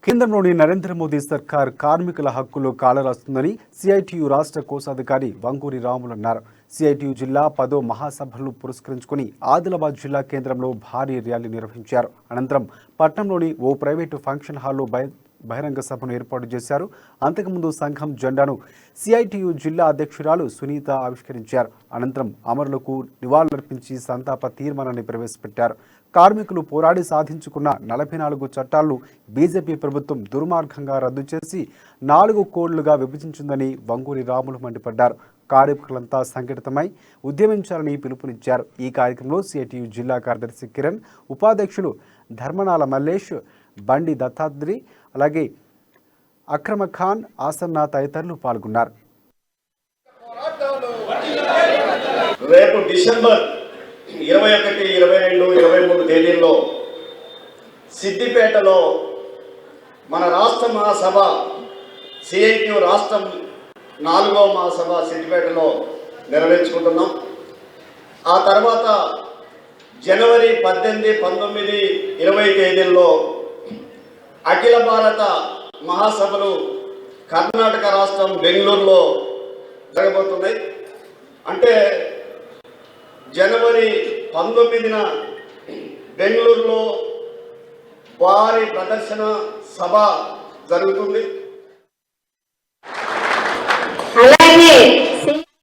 కేంద్రంలోని నరేంద్ర మోదీ సర్కార్ కార్మికుల హక్కులు కాలరాస్తుందని సిఐటియు రాష్ట్ర కోశాధికారి వంగూరి రాములు అన్నారు. సిఐటియు జిల్లా 10వ మహాసభలను పురస్కరించుకుని ఆదిలాబాద్ జిల్లా కేంద్రంలో భారీ ర్యాలీ నిర్వహించారు. అనంతరం పట్టణంలోని ఓ ప్రైవేటు ఫంక్షన్ హాల్లో బహిరంగ సభను ఏర్పాటు చేశారు. అంతకుముందు సంఘం జెండాను సిఐటియు జిల్లా అధ్యక్షురాలు సునీత ఆవిష్కరించారు. అనంతరం అమరులకు నివాళులర్పించి సంతాప తీర్మానాన్ని ప్రవేశపెట్టారు. కార్మికులు పోరాడి సాధించుకున్న 44 చట్టాలను బీజేపీ ప్రభుత్వం దుర్మార్గంగా రద్దు చేసి 4 కోడ్లుగా విభజించిందని వంగూరి రాములు మండిపడ్డారు. కార్మికులంతా సంఘటితమై ఉద్యమించాలని పిలుపునిచ్చారు. ఈ కార్యక్రమంలో సిఐటియు జిల్లా కార్యదర్శి కిరణ్, ఉపాధ్యక్షులు ధర్మనాల మల్లేష్, బండి దత్తాత్రి, అలాగే అక్రమ ఖాన్, ఆసన్న తదితరులు పాల్గొన్నారు. రేపు డిసెంబర్ 21, 22, 23 తేదీల్లో సిద్దిపేటలో మన రాష్ట్ర మహాసభ సిఐటియు రాష్ట్రం 4వ మహాసభ సిద్దిపేటలో నిర్వహించుకుంటున్నాం. ఆ తర్వాత జనవరి 18, 19, 20 తేదీల్లో అఖిల భారత మహాసభలు కర్ణాటక రాష్ట్రం బెంగళూరులో జరగబోతున్నాయి. అంటే జనవరి 19న బెంగళూరులో భారీ ప్రదర్శన సభ జరుగుతుంది. అలాగే